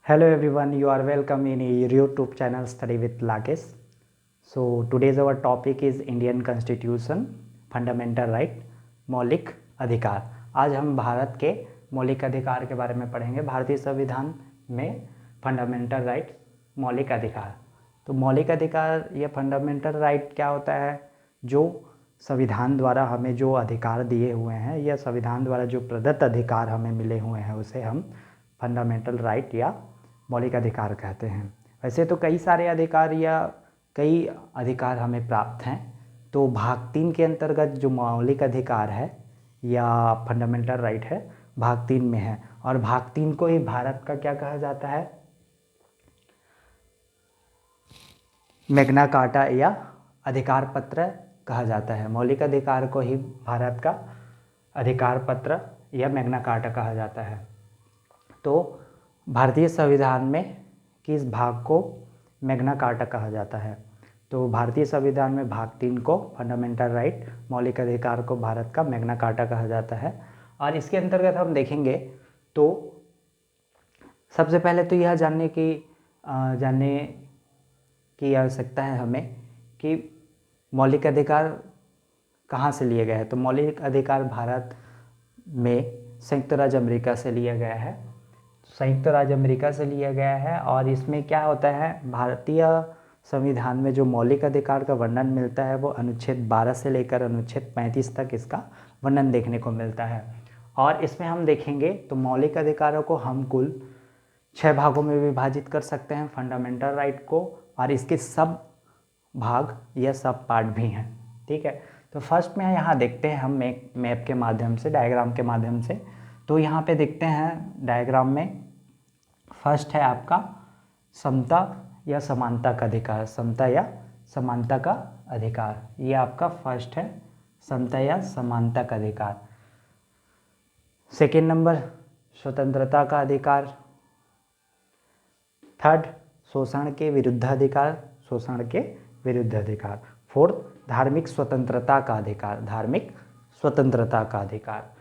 Hello everyone, you are welcome in your YouTube channel Study with Lakesh. So today's our topic is Indian Constitution, Fundamental Right, मौलिक अधिकार। आज हम भारत के मौलिक अधिकार के बारे में पढ़ेंगे। भारतीय संविधान में फंडामेंटल राइट, मौलिक अधिकार। तो मौलिक अधिकार या फंडामेंटल राइट क्या होता है? जो संविधान द्वारा हमें जो अधिकार दिए हुए हैं या संविधान द्वारा जो प्रदत्त अधिकार हमें मिले हुए हैं उसे हम फंडामेंटल राइट या मौलिक अधिकार कहते हैं। वैसे तो कई सारे अधिकार या कई अधिकार हमें प्राप्त हैं। तो भाग 3 के अंतर्गत जो मौलिक अधिकार है या फंडामेंटल राइट है, भाग 3 में है। और भाग 3 को ही भारत का क्या कहा जाता है? मैग्ना कार्टा या अधिकार पत्र कहा जाता है। मौलिक अधिकार को ही भारत का अधिकार पत्र या मैग्ना कार्टा कहा जाता है। तो भारतीय संविधान में किस भाग को मैग्ना कार्टा कहा जाता है? तो भारतीय संविधान में भाग 3 को फंडामेंटल राइट, मौलिक अधिकार को भारत का मैग्ना कार्टा कहा जाता है। और इसके अंतर्गत हम देखेंगे तो सबसे पहले तो यह जानने की आवश्यकता है हमें कि मौलिक अधिकार कहाँ से लिए गए हैं। तो मौलिक अधिकार भारत में संयुक्त राज्य अमेरिका से लिया गया है। संयुक्त राज्य अमेरिका से लिया गया है। और इसमें क्या होता है, भारतीय संविधान में जो मौलिक अधिकार का वर्णन मिलता है वो अनुच्छेद 12 से लेकर अनुच्छेद 35 तक इसका वर्णन देखने को मिलता है। और इसमें हम देखेंगे तो मौलिक अधिकारों को हम कुल 6 भागों में विभाजित कर सकते हैं, फंडामेंटल राइट को। और इसके सब भाग या सब पार्ट भी हैं। ठीक है, तो फर्स्ट में यहाँ देखते हैं हम मैप के माध्यम से, डायग्राम के माध्यम से। तो यहाँ पे देखते हैं डायग्राम में फर्स्ट है आपका समता या समानता का अधिकार। समता या समानता का अधिकार, ये आपका फर्स्ट है, समता या समानता का अधिकार। सेकेंड नंबर स्वतंत्रता का अधिकार। थर्ड शोषण के विरुद्ध अधिकार, शोषण के विरुद्ध अधिकार। फोर्थ धार्मिक स्वतंत्रता का अधिकार, धार्मिक स्वतंत्रता का अधिकार।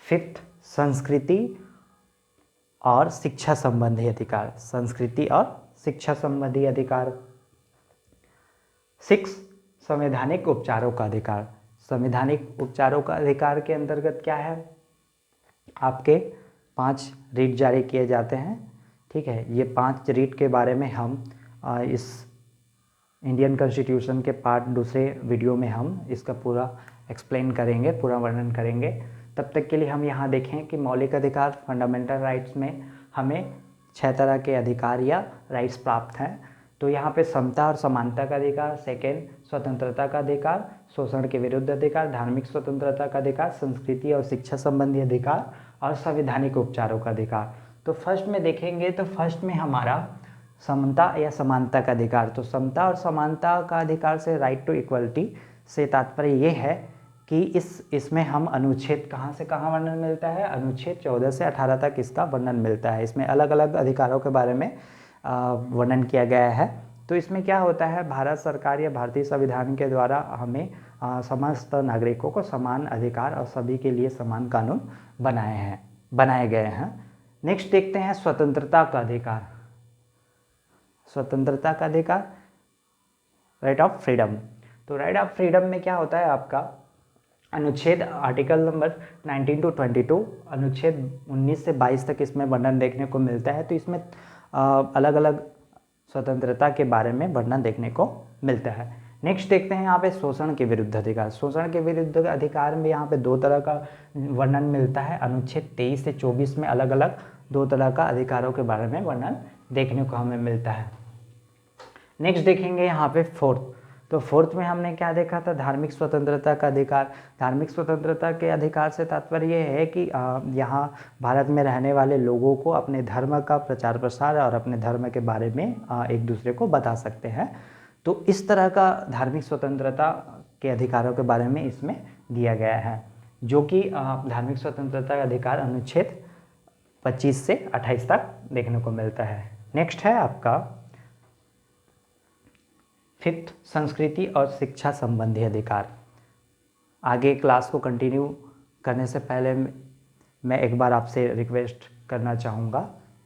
फिफ्थ संस्कृति और शिक्षा संबंधी अधिकार, संस्कृति और शिक्षा संबंधी अधिकार। 6 संवैधानिक उपचारों का अधिकार। संवैधानिक उपचारों का अधिकार के अंतर्गत क्या है, आपके 5 रीट जारी किए जाते हैं। ठीक है, ये 5 रीट के बारे में हम इस इंडियन कॉन्स्टिट्यूशन के पार्ट दूसरे वीडियो में हम इसका पूरा एक्सप्लेन करेंगे, पूरा वर्णन करेंगे। तब तक के लिए हम यहाँ देखें कि मौलिक अधिकार, फंडामेंटल राइट्स में हमें 6 तरह के अधिकार या राइट्स प्राप्त हैं। तो यहाँ पे समता और समानता का अधिकार, सेकेंड स्वतंत्रता का अधिकार, शोषण के विरुद्ध अधिकार, धार्मिक स्वतंत्रता का अधिकार, संस्कृति और शिक्षा संबंधी अधिकार और संवैधानिक उपचारों का अधिकार। तो फर्स्ट में देखेंगे तो फर्स्ट में हमारा समता या समानता का अधिकार। तो समता और समानता का अधिकार से, राइट टू इक्वलिटी से तात्पर्य ये है कि इसमें हम अनुच्छेद कहाँ से कहाँ वर्णन मिलता है, अनुच्छेद 14 से 18 तक इसका वर्णन मिलता है। इसमें अलग अलग अधिकारों के बारे में वर्णन किया गया है। तो इसमें क्या होता है, भारत सरकार या भारतीय संविधान के द्वारा हमें समस्त नागरिकों को समान अधिकार और सभी के लिए समान कानून बनाए गए हैं। नेक्स्ट देखते हैं स्वतंत्रता का अधिकार। स्वतंत्रता का अधिकार, राइट ऑफ फ्रीडम। तो राइट ऑफ फ्रीडम में क्या होता है आपका, अनुच्छेद आर्टिकल नंबर 19 to 22, अनुच्छेद 19 से 22 तक इसमें वर्णन देखने को मिलता है। तो इसमें अलग अलग स्वतंत्रता के बारे में वर्णन देखने को मिलता है। नेक्स्ट देखते हैं यहाँ पे शोषण के विरुद्ध अधिकार। शोषण के विरुद्ध अधिकार में यहाँ पे 2 तरह का वर्णन मिलता है। अनुच्छेद 23 से 24 में अलग अलग 2 तरह का अधिकारों के बारे में वर्णन देखने को हमें मिलता है। नेक्स्ट देखेंगे यहाँ पे फोर्थ। तो फोर्थ में हमने क्या देखा था, धार्मिक स्वतंत्रता का अधिकार। धार्मिक स्वतंत्रता के अधिकार से तात्पर्य ये है कि यहाँ भारत में रहने वाले लोगों को अपने धर्म का प्रचार प्रसार और अपने धर्म के बारे में एक दूसरे को बता सकते हैं। तो इस तरह का धार्मिक स्वतंत्रता के अधिकारों के बारे में इसमें दिया गया है, जो कि धार्मिक स्वतंत्रता का अधिकार अनुच्छेद 25 से 28 तक देखने को मिलता है। नेक्स्ट है आपका फिफ्थ संस्कृति और शिक्षा संबंधी अधिकार। आगे क्लास को कंटिन्यू करने से पहले मैं एक बार आपसे रिक्वेस्ट करना चाहूँगा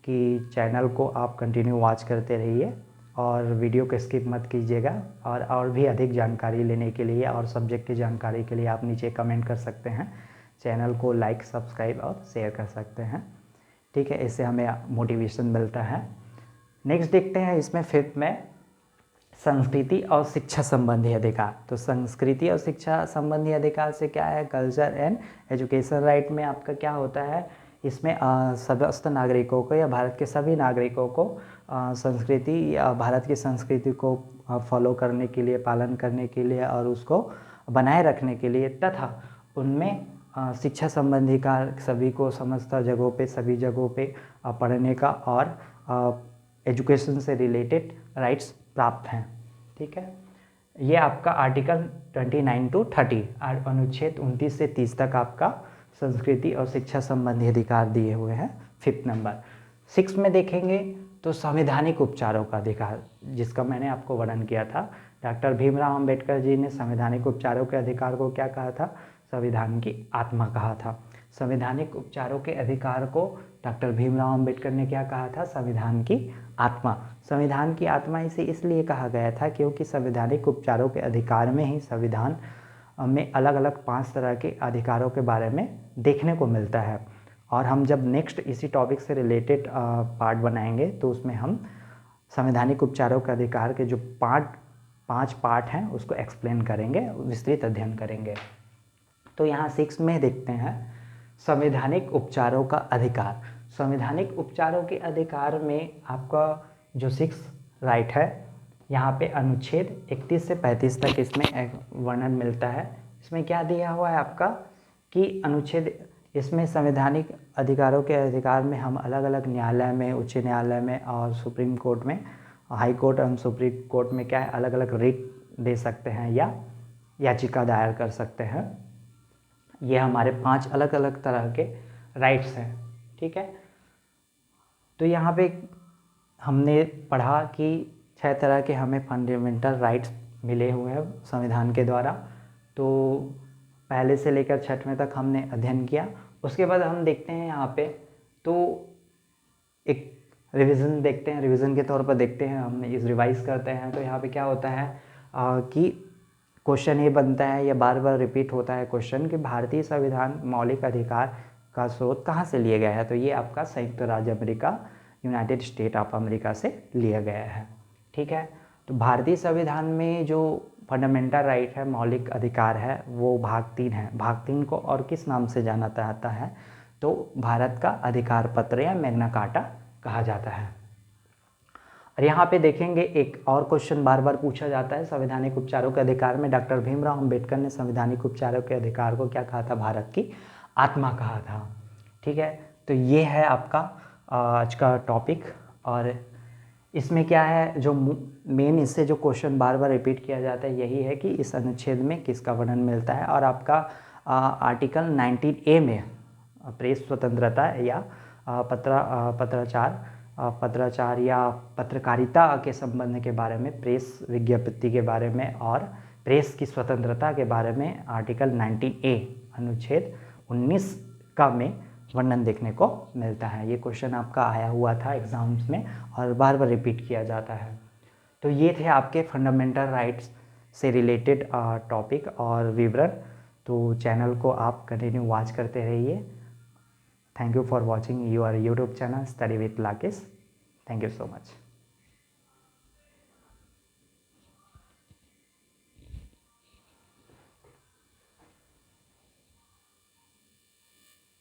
कि चैनल को आप कंटिन्यू वॉच करते रहिए और वीडियो को स्किप मत कीजिएगा। और भी अधिक जानकारी लेने के लिए और सब्जेक्ट की जानकारी के लिए आप नीचे कमेंट कर सकते हैं। चैनल को लाइक, सब्सक्राइब और शेयर कर सकते हैं, ठीक है। इससे हमें मोटिवेशन मिलता है। नेक्स्ट देखते हैं इसमें 5th में संस्कृति और शिक्षा संबंधी अधिकार। तो संस्कृति और शिक्षा संबंधी अधिकार से क्या है, कल्चर एंड एजुकेशन राइट में आपका क्या होता है, इसमें समस्त नागरिकों को या भारत के सभी नागरिकों को संस्कृति या भारत की संस्कृति को फॉलो करने के लिए, पालन करने के लिए और उसको बनाए रखने के लिए तथा उनमें शिक्षा संबंधी का सभी को समस्त जगहों पे, सभी जगहों पे पढ़ने का और एजुकेशन से रिलेटेड राइट्स प्राप्त हैं, ठीक है। ये आपका आर्टिकल 29 to 30 अनुच्छेद 29 से 30 तक आपका संस्कृति और शिक्षा संबंधी अधिकार दिए हुए हैं। 5th नंबर 6 में देखेंगे तो संवैधानिक उपचारों का अधिकार, जिसका मैंने आपको वर्णन किया था। डॉक्टर भीमराव अंबेडकर जी ने संवैधानिक उपचारों के अधिकार को क्या कहा था, संविधान की आत्मा कहा था। संवैधानिक उपचारों के अधिकार को डॉक्टर भीमराव अंबेडकर ने क्या कहा था, संविधान की आत्मा। संविधान की आत्मा इसे इसलिए कहा गया था क्योंकि संवैधानिक उपचारों के अधिकार में ही संविधान में अलग अलग 5 तरह के अधिकारों के बारे में देखने को मिलता है। और हम जब नेक्स्ट इसी टॉपिक से रिलेटेड पार्ट बनाएंगे तो उसमें हम संवैधानिक उपचारों के अधिकार के जो 5 पार्ट हैं उसको एक्सप्लेन करेंगे, विस्तृत अध्ययन करेंगे। तो यहाँ 6 में देखते हैं संवैधानिक उपचारों का अधिकार। संवैधानिक उपचारों के अधिकार में आपका जो 6 राइट है, यहाँ पे अनुच्छेद 31 से 35 तक इसमें वर्णन मिलता है। इसमें क्या दिया हुआ है आपका कि अनुच्छेद, इसमें संवैधानिक अधिकारों के अधिकार में हम अलग अलग न्यायालय में, उच्च न्यायालय में और सुप्रीम कोर्ट में, हाई कोर्ट और सुप्रीम कोर्ट में क्या है, अलग अलग रिट दे सकते हैं या याचिका दायर कर सकते हैं। ये हमारे 5 अलग अलग तरह के राइट्स हैं, ठीक है। तो यहाँ पे हमने पढ़ा कि 6 तरह के हमें फंडामेंटल राइट्स मिले हुए हैं संविधान के द्वारा। तो पहले से लेकर 6वें तक हमने अध्ययन किया। उसके बाद हम देखते हैं यहाँ पे तो एक रिवीजन देखते हैं, रिवीजन के तौर पर देखते हैं, हमने इस रिवाइज करते हैं। तो यहाँ पे क्या होता है कि क्वेश्चन ये बनता है या बार बार रिपीट होता है क्वेश्चन कि भारतीय संविधान मौलिक अधिकार का स्रोत कहाँ से लिया गया है। तो ये आपका संयुक्त राज्य America, United state of America से लिया गया है, ठीक है। तो भारतीय संविधान में जो फंडामेंटल राइट है, मौलिक अधिकार है, वो भाग 3 है। भाग 3 को और किस नाम से जाना जाता है, तो भारत का अधिकार पत्र या मैग्ना कार्टा कहा जाता है। और यहाँ पे देखेंगे एक और क्वेश्चन बार बार पूछा जाता है संवैधानिक उपचारों के अधिकार में। डॉक्टर भीमराव अंबेडकर ने संवैधानिक उपचारों के अधिकार को क्या कहा था, भारत की आत्मा कहा था, ठीक है। तो ये है आपका आज का टॉपिक। और इसमें क्या है, जो मेन इससे जो क्वेश्चन बार बार रिपीट किया जाता है यही है कि इस अनुच्छेद में किसका वर्णन मिलता है। और आपका आर्टिकल 19A में प्रेस स्वतंत्रता या पत्राचार या पत्रकारिता के संबंध के बारे में, प्रेस विज्ञप्ति के बारे में और प्रेस की स्वतंत्रता के बारे में आर्टिकल 19A अनुच्छेद 19 का में वर्णन देखने को मिलता है। ये क्वेश्चन आपका आया हुआ था एग्जाम्स में और बार बार रिपीट किया जाता है। तो ये थे आपके फंडामेंटल राइट्स से रिलेटेड टॉपिक और विवरण। तो चैनल को आप कंटिन्यू वॉच करते रहिए। Thank you for watching your YouTube channel study with Rakesh. Thank you so much.